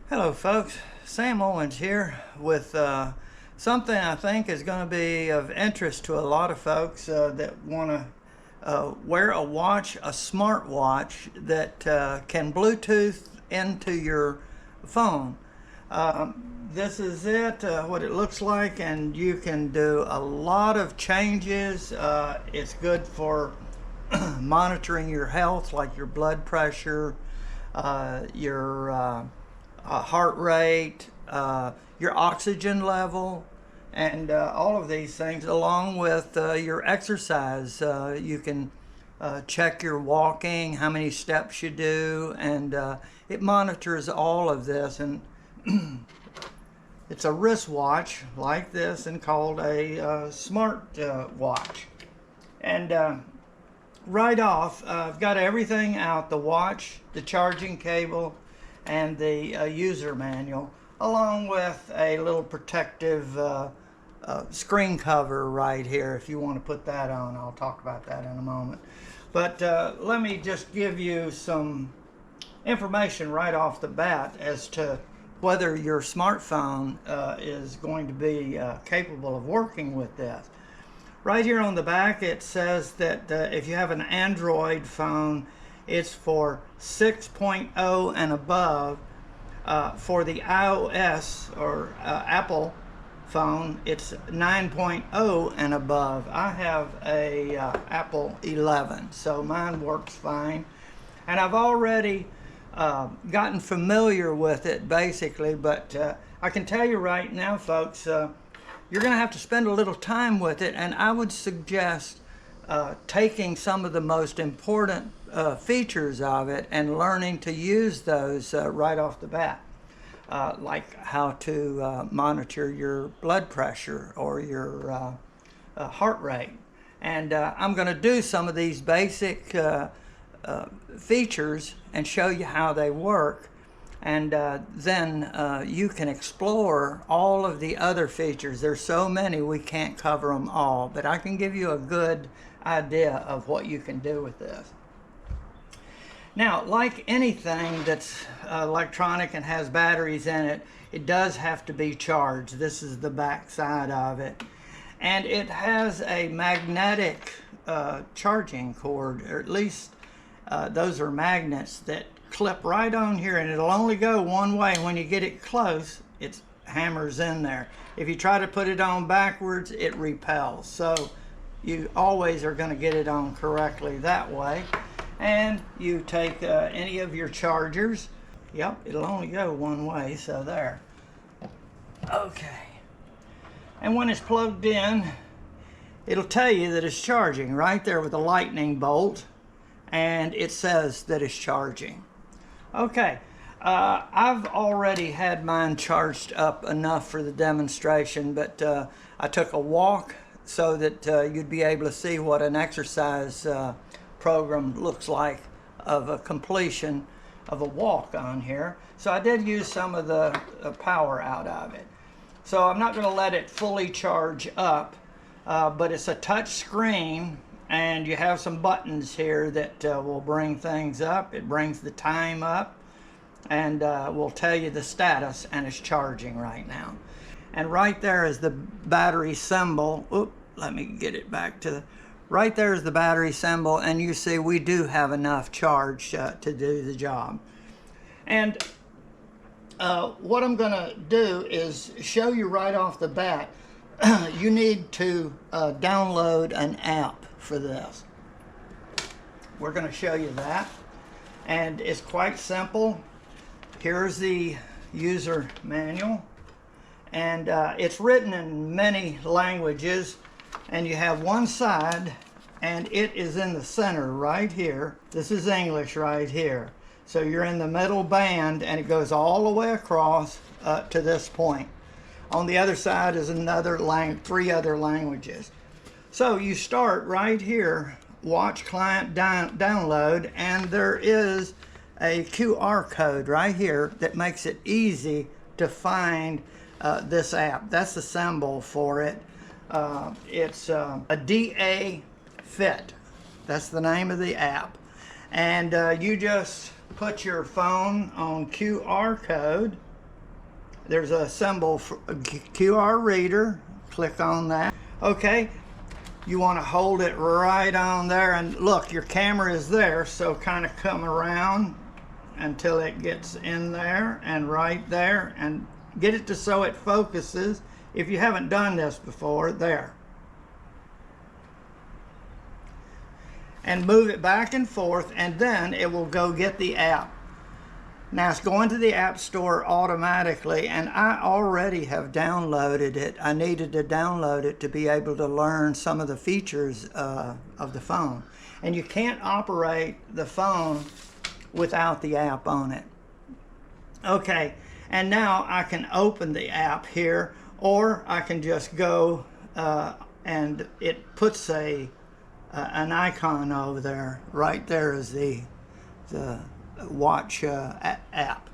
Hello folks, Sam Owens here with something I think is going to be of interest to a lot of folks that want to wear a watch, a smart watch that can Bluetooth into your phone. This is it, what it looks like, and you can do a lot of changes. It's good for monitoring your health, like your blood pressure, your heart rate, your oxygen level, and all of these things, along with your exercise. You can check your walking, how many steps you do, and it monitors all of this. And it's a wristwatch like this and called a smart watch. And right off, I've got everything out: the watch, the charging cable, and the user manual, along with a little protective screen cover right here if you want to put that on. I'll talk about that in a moment. But let me just give you some information right off the bat as to whether your smartphone is going to be capable of working with this. Right here on the back it says that if you have an Android phone, it's for 6.0 and above. For the iOS or Apple phone, it's 9.0 and above. I have a Apple 11, so mine works fine. And I've already gotten familiar with it basically, but I can tell you right now, folks, you're going to have to spend a little time with it, and I would suggest taking some of the most important features of it and learning to use those right off the bat, like how to monitor your blood pressure or your heart rate. And I'm going to do some of these basic features and show you how they work. And then you can explore all of the other features. There's so many we can't cover them all, but I can give you a good idea of what you can do with this. Now, like anything that's electronic and has batteries in it, it does have to be charged. This is the back side of it. And it has a magnetic charging cord, or at least those are magnets that clip right on here, and it'll only go one way. When you get it close, it hammers in there. If you try to put it on backwards, it repels. So you always are going to get it on correctly that way. And you take any of your chargers. Yep, it'll only go one way, so there. Okay. And when it's plugged in, it'll tell you that it's charging right there with a lightning bolt, and it says that it's charging. Okay, I've already had mine charged up enough for the demonstration, but I took a walk so that you'd be able to see what an exercise program looks like of a completion of a walk on here. So I did use some of the power out of it. So I'm not going to let it fully charge up, but it's a touch screen, and you have some buttons here that will bring things up. It brings the time up and will tell you the status, and it's charging right now. And right there is the battery symbol. Oop, let me get it back to right there is the battery symbol, and you see we do have enough charge to do the job. And what I'm going to do is show you right off the bat. You need to download an app for this. We're going to show you that, and it's quite simple. Here's the user manual, and it's written in many languages, and you have one side, and it is in the center right here. This is English right here. So you're in the middle band, and it goes all the way across to this point. On the other side is another three other languages. So you start right here, watch client download, and there is a QR code right here that makes it easy to find this app. That's the symbol for it. It's a DA Fit. That's the name of the app. And you just put your phone on QR code, there's a symbol for a QR reader. Click on that. Okay, you want to hold it right on there, and look, your camera is there, so kind of come around until it gets in there and right there, and get it to so it focuses. If you haven't done this before, there. And move it back and forth, and then it will go get the app. Now it's going to the App Store automatically, and I already have downloaded it. I needed to download it to be able to learn some of the features of the phone. And you can't operate the phone without the app on it. Okay, and now I can open the app here, or I can just go and it puts an icon over there. Right there is the watch app,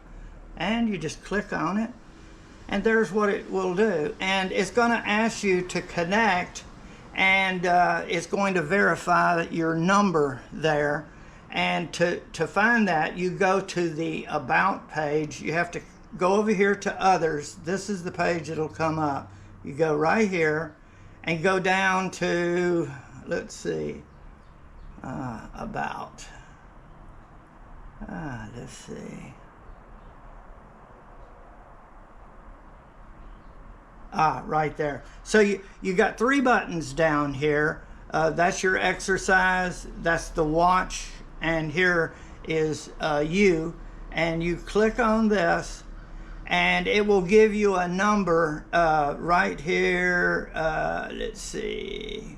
and you just click on it, and there's what it will do. And it's going to ask you to connect, and it's going to verify your number there. And to find that, you go to the About page. You have to go over here to Others. This is the page that'll come up. You go right here and go down to, let's see, About. Let's see. Right there. So you got 3 buttons down here. That's your exercise. That's the watch. And here is you. And you click on this, and it will give you a number right here. Let's see.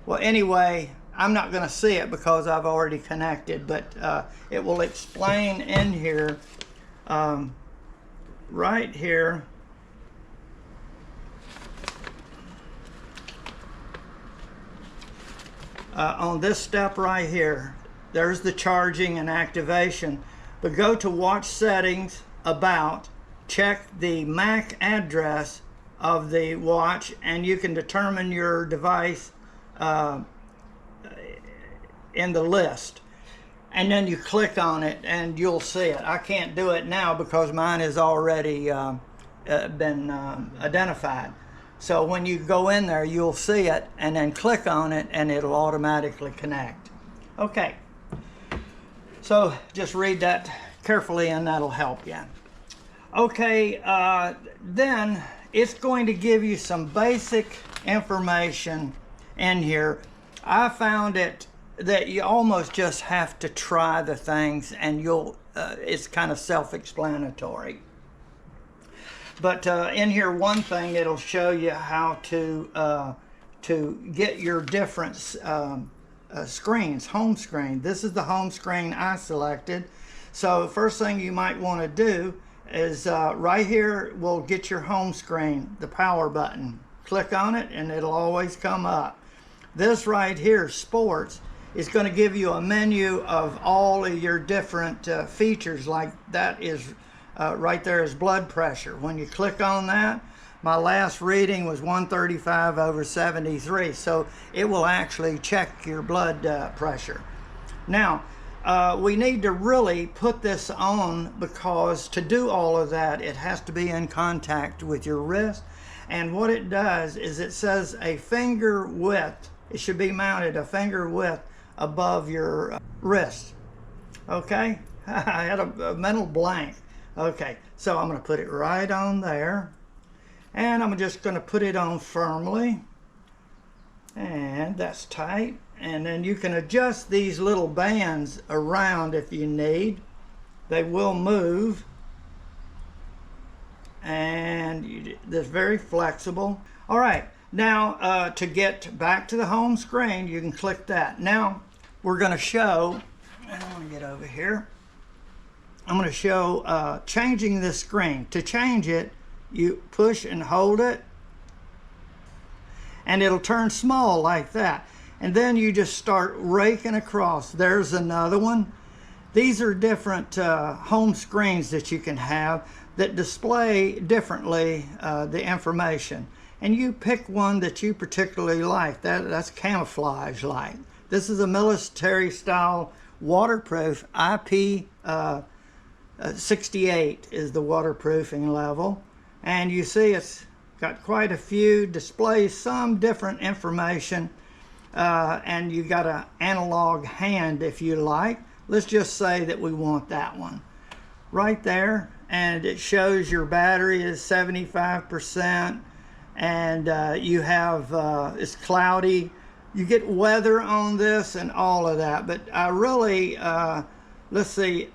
Well, anyway, I'm not going to see it because I've already connected, but it will explain in here, right here. On this step right here, there's the charging and activation. But go to Watch Settings, About, check the MAC address of the watch, and you can determine your device in the list. And then you click on it and you'll see it. I can't do it now because mine has already been identified. So when you go in there, you'll see it, and then click on it and it'll automatically connect. Okay, so just read that carefully and that'll help you. Okay, then it's going to give you some basic information in here. I found it that you almost just have to try the things, and you'll it's kind of self-explanatory. But in here, one thing, it'll show you how to get your different screens, home screen. This is the home screen I selected. So first thing you might want to do is right here will get your home screen, the power button. Click on it and it'll always come up. This right here, Sports, is going to give you a menu of all of your different features. Like that is right there is blood pressure. When you click on that, my last reading was 135/73, so it will actually check your blood pressure. Now, we need to really put this on, because to do all of that, it has to be in contact with your wrist. And what it does is it says a finger width. It should be mounted a finger width above your wrist. Okay? I had a mental blank. Okay, so I'm going to put it right on there. And I'm just going to put it on firmly. And that's tight. And then you can adjust these little bands around if you need. They will move. And they're very flexible. All right, now to get back to the home screen, you can click that. Now we're going to show, and I'm going to get over here. I'm going to show changing this screen. To change it, you push and hold it, and it'll turn small like that. And then you just start raking across. There's another one. These are different home screens that you can have that display differently the information. And you pick one that you particularly like. That's camouflage light. This is a military style waterproof IP 68 is the waterproofing level. And you see it's got quite a few, displays some different information, and you got an analog hand if you like. Let's just say that we want that one right there, and it shows your battery is 75%, and you have it's cloudy. You get weather on this and all of that, but I really let's see,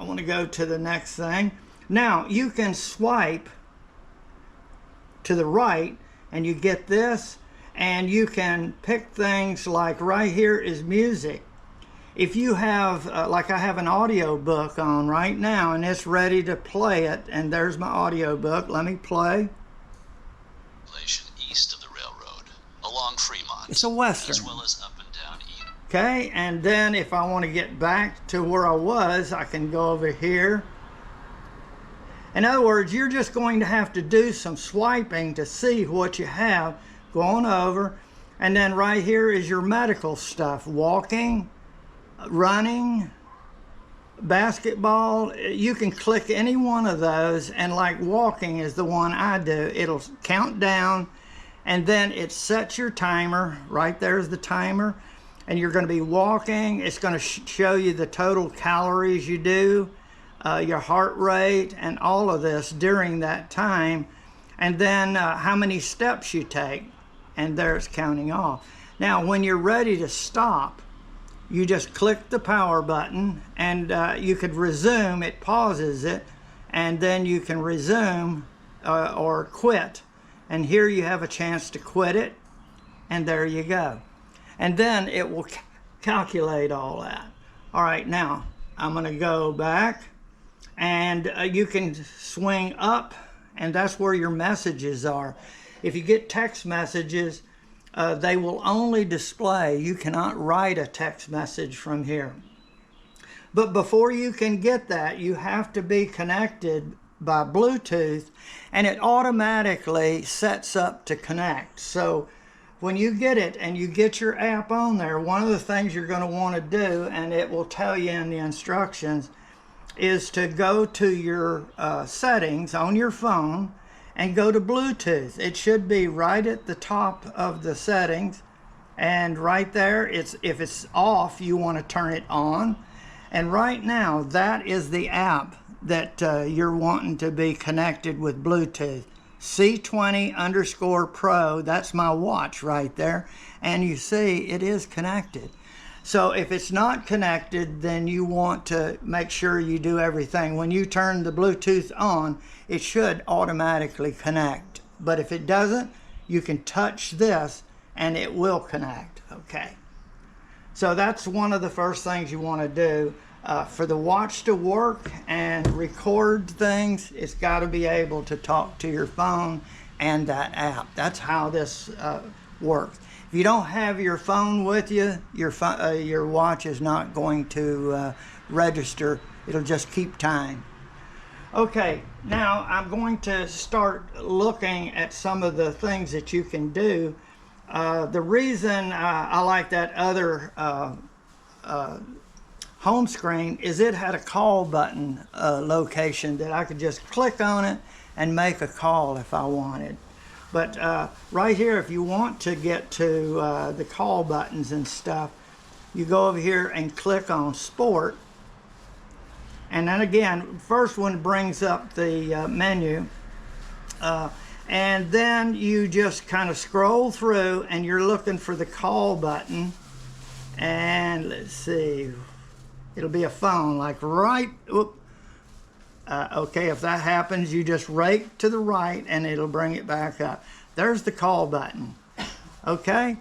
I want to go to the next thing. Now you can swipe to the right and you get this, and you can pick things like right here is music. If you have like I have an audio book on right now and it's ready to play it, and there's my audio book. Let me play. East of the railroad along Fremont. It's a western. As well as up and down east. Okay, and then if I want to get back to where I was, I can go over here. In other words, you're just going to have to do some swiping to see what you have. Going over, and then right here is your medical stuff. Walking, running, basketball. You can click any one of those, and like walking is the one I do. It'll count down, and then it sets your timer. Right there's the timer, and you're going to be walking. It's going to show you the total calories you do, your heart rate, and all of this during that time, and then how many steps you take, and there it's counting off. Now when you're ready to stop, you just click the power button, and you could resume. It pauses it, and then you can resume or quit, and here you have a chance to quit it, and there you go. And then it will calculate all that. All right, now I'm going to go back, and you can swing up, and that's where your messages are. If you get text messages, they will only display. You cannot write a text message from here. But before you can get that, you have to be connected by Bluetooth, and it automatically sets up to connect. So when you get it and you get your app on there, one of the things you're going to want to do, and it will tell you in the instructions, is to go to your settings on your phone and go to Bluetooth. It should be right at the top of the settings, and right there, if it's off, you want to turn it on. And right now, that is the app that you're wanting to be connected with Bluetooth. C20_Pro, that's my watch right there, and you see it is connected. So if it's not connected, then you want to make sure you do everything. When you turn the Bluetooth on, it should automatically connect. But if it doesn't, you can touch this and it will connect, okay? So that's one of the first things you want to do. For the watch to work and record things, it's got to be able to talk to your phone and that app. That's how this works. If you don't have your phone with you, your watch is not going to register. It'll just keep time. Okay, now I'm going to start looking at some of the things that you can do. The reason I like that other home screen is it had a call button location that I could just click on it and make a call if I wanted. But right here, if you want to get to the call buttons and stuff, you go over here and click on Sport. And then again, first one brings up the menu. And then you just kind of scroll through and you're looking for the call button. And let's see, it'll be a phone, like right, okay, if that happens, you just rake to the right and it'll bring it back up. There's the call button. Okay,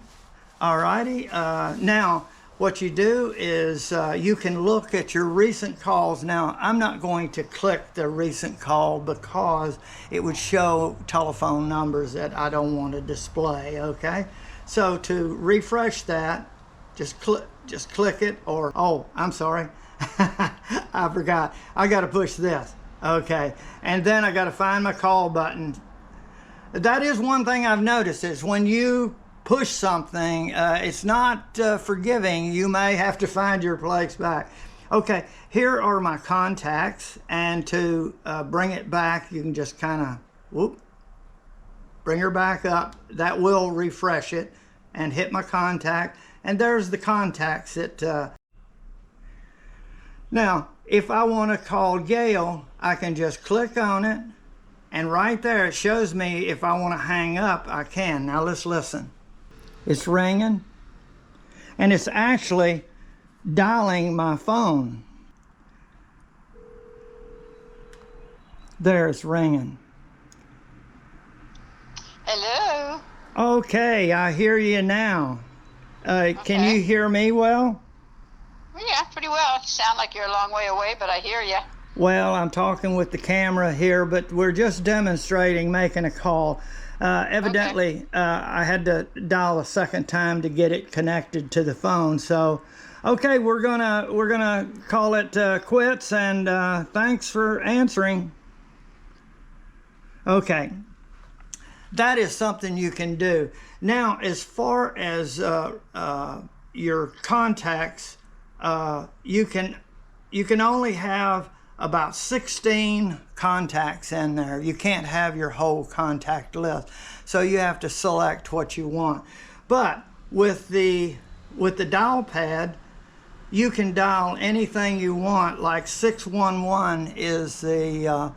alrighty. Now, what you do is you can look at your recent calls. Now, I'm not going to click the recent call because it would show telephone numbers that I don't want to display, okay? So to refresh that, just click it, or, oh, I'm sorry. I forgot. I got to push this. Okay, and then I got to find my call button. That is one thing I've noticed is when you push something, it's not forgiving. You may have to find your place back. Okay, here are my contacts, and to bring it back, you can just kind of, whoop, bring her back up. That will refresh it, and hit my contact, and there's the contacts that, now, if I want to call Gail, I can just click on it, and right there it shows me if I want to hang up, I can. Now let's listen. It's ringing, and it's actually dialing my phone. There, it's ringing. Hello. Okay, I hear you now. Can you hear me well? Yeah, pretty well. You sound like you're a long way away, but I hear you. Well, I'm talking with the camera here, but we're just demonstrating making a call. Evidently, I had to dial a second time to get it connected to the phone. So, okay, we're gonna call it quits, and thanks for answering. Okay, that is something you can do. Now, as far as your contacts, you can only have about 16 contacts in there. You can't have your whole contact list, so you have to select what you want. But with the dial pad, you can dial anything you want. Like 611 is the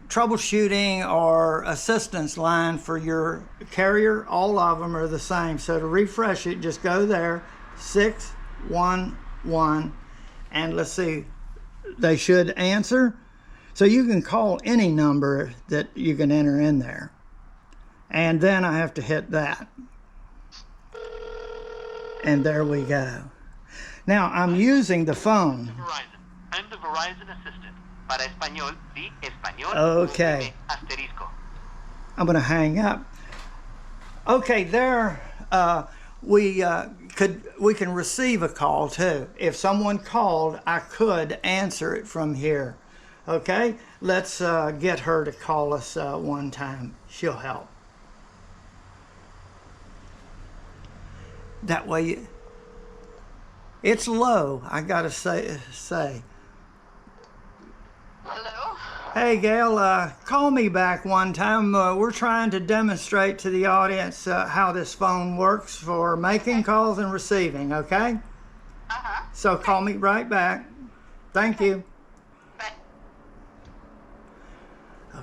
troubleshooting or assistance line for your carrier. All of them are the same. So to refresh it, just go there, 611, and let's see, they should answer. So you can call any number that you can enter in there. And then I have to hit that. And there we go. Now I'm using the phone. Verizon. I'm the Verizon assistant. Para español, di español. Okay. Asterisco. I'm going to hang up. Okay, there we can receive a call too. If someone called, I could answer it from here. Okay, let's get her to call us one time. She'll help. That way, it's low. I gotta say. Hello? Hey, Gail, call me back one time. We're trying to demonstrate to the audience how this phone works for making calls and receiving, okay? Uh-huh. So call me right back. Thank you. Bye.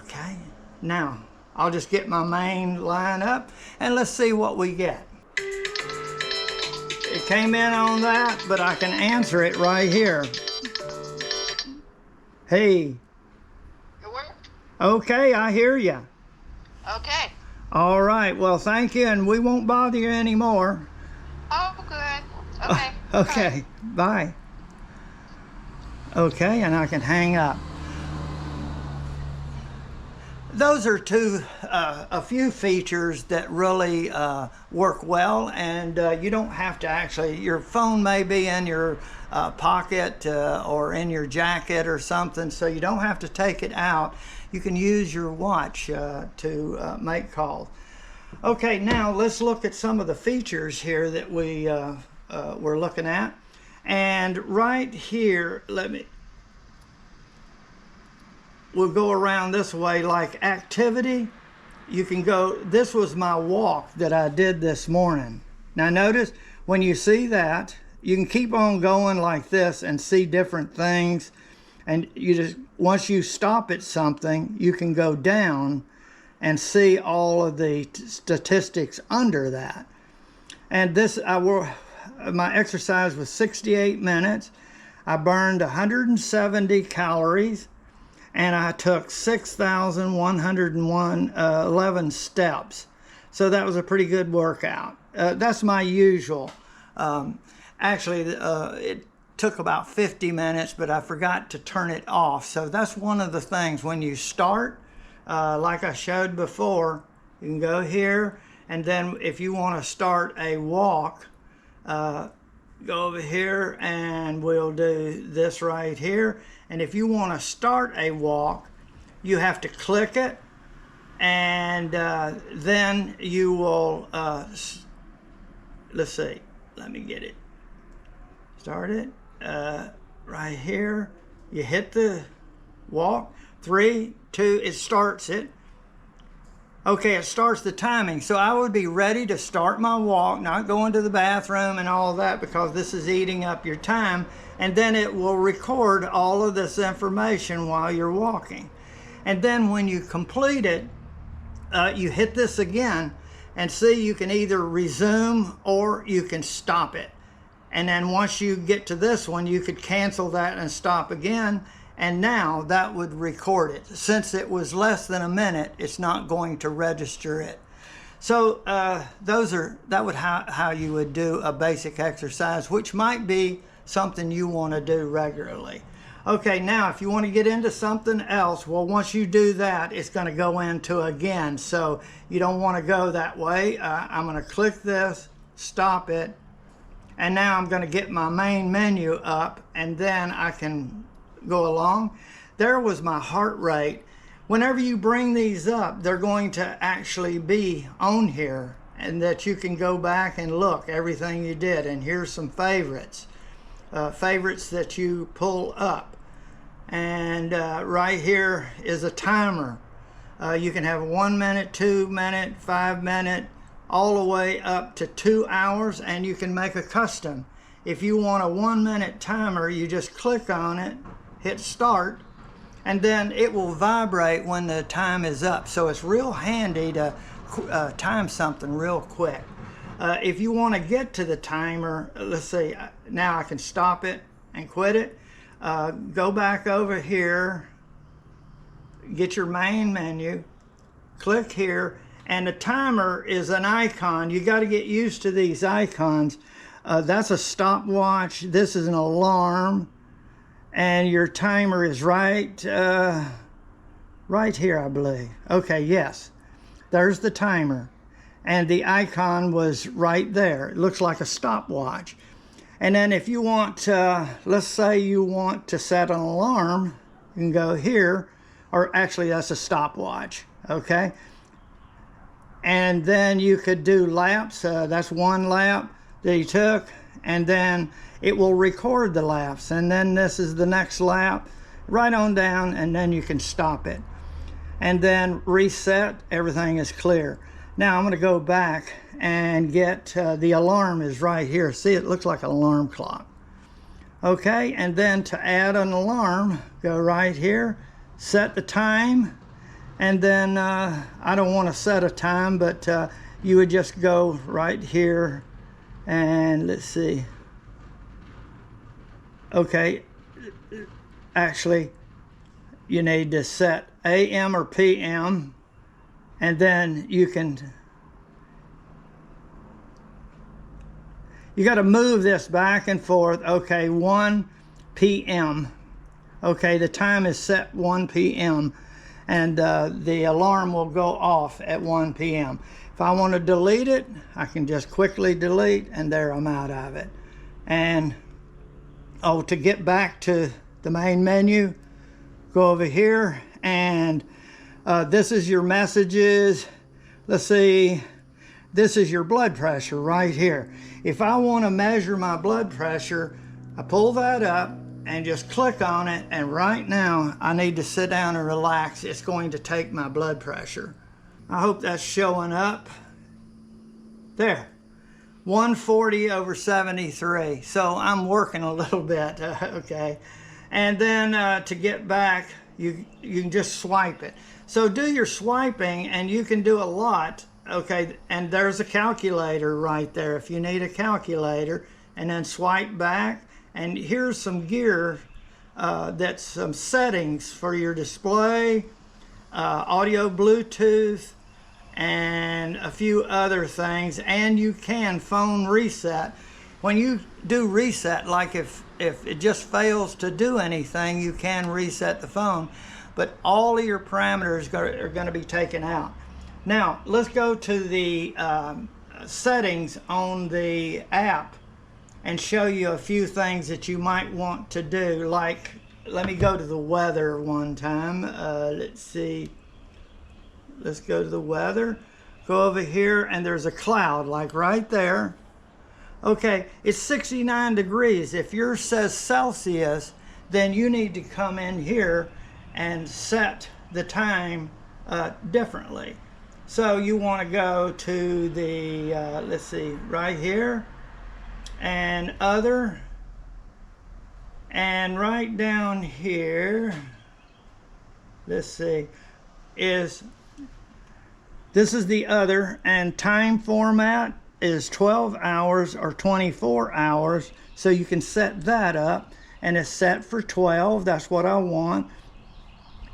Okay, now I'll just get my main line up and let's see what we get. It came in on that, but I can answer it right here. Hey. It worked? Okay, I hear you. Okay. All right, well, thank you, and we won't bother you anymore. Oh, good. Okay. Okay, bye. Okay, and I can hang up. Those are a few features that really work well, and you don't have to actually, your phone may be in your pocket or in your jacket or something, so you don't have to take it out. You can use your watch to make calls. Okay, now let's look at some of the features here that we're looking at. And right here, we'll go around this way, like activity. You can go, this was my walk that I did this morning. Now notice, when you see that, you can keep on going like this and see different things. And you just, once you stop at something, you can go down and see all of the statistics under that. And this, my exercise was 68 minutes. I burned 170 calories. And I took 6,111 steps. So that was a pretty good workout. That's my usual. Actually, it took about 50 minutes, but I forgot to turn it off. So that's one of the things. When you start, like I showed before, you can go here. And then if you want to start a walk, go over here and we'll do this right here. And if you want to start a walk, you have to click it, and then you will, let's see, let me get it. start it right here. You hit the walk. 3, 2, it starts it. Okay, it starts the timing. So I would be ready to start my walk, not going to the bathroom and all that, because this is eating up your time. And then it will record all of this information while you're walking. And then when you complete it, you hit this again, and see, you can either resume or you can stop it. And then once you get to this one, you could cancel that and stop again. And now that would record it. Since it was less than a minute, it's not going to register it. So that would how you would do a basic exercise, which might be something you want to do regularly. Okay, now if you want to get into something else, well, once you do that, it's going to go into again. So you don't want to go that way. I'm going to click this, stop it, and now I'm going to get my main menu up, and then I can go along. There was my heart rate. Whenever you bring these up, they're going to actually be on here, and that you can go back and look everything you did. And here's some favorites that you pull up. And right here is a timer. You can have 1 minute, 2 minute, 5 minute, all the way up to 2 hours, and you can make a custom. If you want a 1 minute timer, you just click on it, hit start, and then it will vibrate when the time is up. So it's real handy to time something real quick. If you want to get to the timer, let's see, now I can stop it and quit it. Go back over here, get your main menu, click here, and the timer is an icon. You got to get used to these icons. That's a stopwatch. This is an alarm, and your timer is right here, I believe. Okay, yes, there's the timer, and the icon was right there. It looks like a stopwatch. And then if you want, let's say you want to set an alarm, you can go here, or actually that's a stopwatch, okay? And then you could do laps. That's 1 lap that you took, and then it will record the laps. And then this is the next lap, right on down, and then you can stop it. And then reset, everything is clear. Now I'm going to go back and get the alarm is right here. See, it looks like an alarm clock. Okay, and then to add an alarm, go right here, set the time, and then I don't want to set a time, but you would just go right here, and let's see. Okay, actually, you need to set AM or PM, and then you got to move this back and forth. Okay, 1 p.m. Okay, the time is set 1 p.m. and the alarm will go off at 1 p.m. If I want to delete it, I can just quickly delete, and there, I'm out of it. And to get back to the main menu, go over here, and this is your messages. Let's see, this is your blood pressure right here. If I want to measure my blood pressure, I pull that up and just click on it, and right now I need to sit down and relax. It's going to take my blood pressure. I hope that's showing up. There, 140/73. So I'm working a little bit, okay. And then to get back, you can just swipe it. So do your swiping, and you can do a lot, okay. And there's a calculator right there if you need a calculator. And then swipe back, and here's some gear that's some settings for your display, audio, Bluetooth, and a few other things. And you can phone reset. When you do reset, like if it just fails to do anything, you can reset the phone, but all of your parameters are going to be taken out. Now let's go to the settings on the app and show you a few things that you might want to do. Like, let me go to the weather one time. Let's see. Let's go to the weather. Go over here, and there's a cloud, like right there. Okay, it's 69 degrees. If yours says Celsius, then you need to come in here and set the time differently. So you want to go to the, let's see, right here, and other, and right down here, let's see, this is the other, and time format is 12 hours or 24 hours, so you can set that up, and it's set for 12. That's what I want.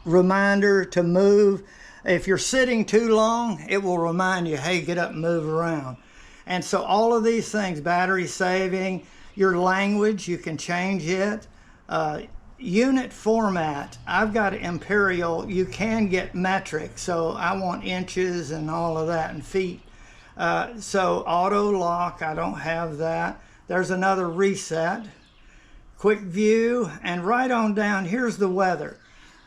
Reminder to move. If you're sitting too long, it will remind you, hey, get up and move around. And so all of these things, battery saving, your language, you can change it. Unit format, I've got imperial. You can get metric, so I want inches and all of that, and feet. So auto lock, I don't have that. There's another reset, quick view, and right on down, here's the weather.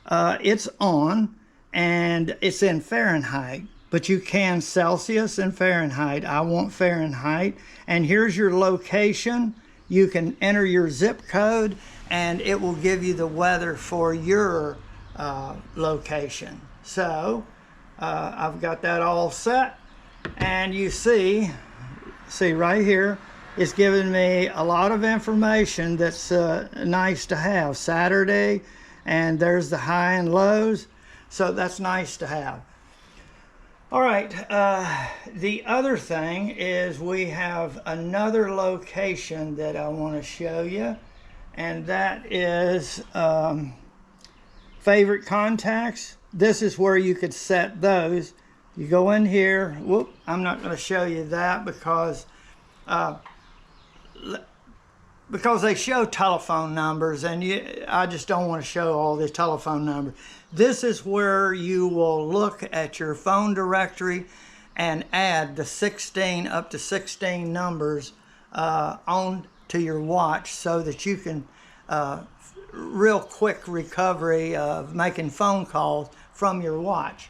It's on, and it's in Fahrenheit, but you can Celsius and Fahrenheit. I want Fahrenheit. And here's your location. You can enter your zip code, and it will give you the weather for your location. So I've got that all set. And you see right here, it's giving me a lot of information that's nice to have. Saturday, and there's the high and lows, so that's nice to have. All right, the other thing is we have another location that I want to show you, and that is favorite contacts. This is where you could set those. You go in here. Whoop, I'm not going to show you that because they show telephone numbers, and I just don't want to show all the telephone numbers. This is where you will look at your phone directory and add the 16 up to 16 numbers on to your watch, so that you can real quick recovery of making phone calls from your watch.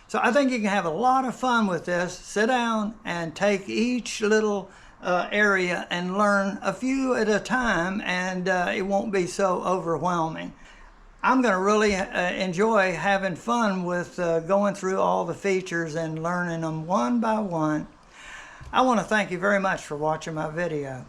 So I think you can have a lot of fun with this. Sit down and take each little area and learn a few at a time, and it won't be so overwhelming. I'm going to really enjoy having fun with going through all the features and learning them one by one. I want to thank you very much for watching my video.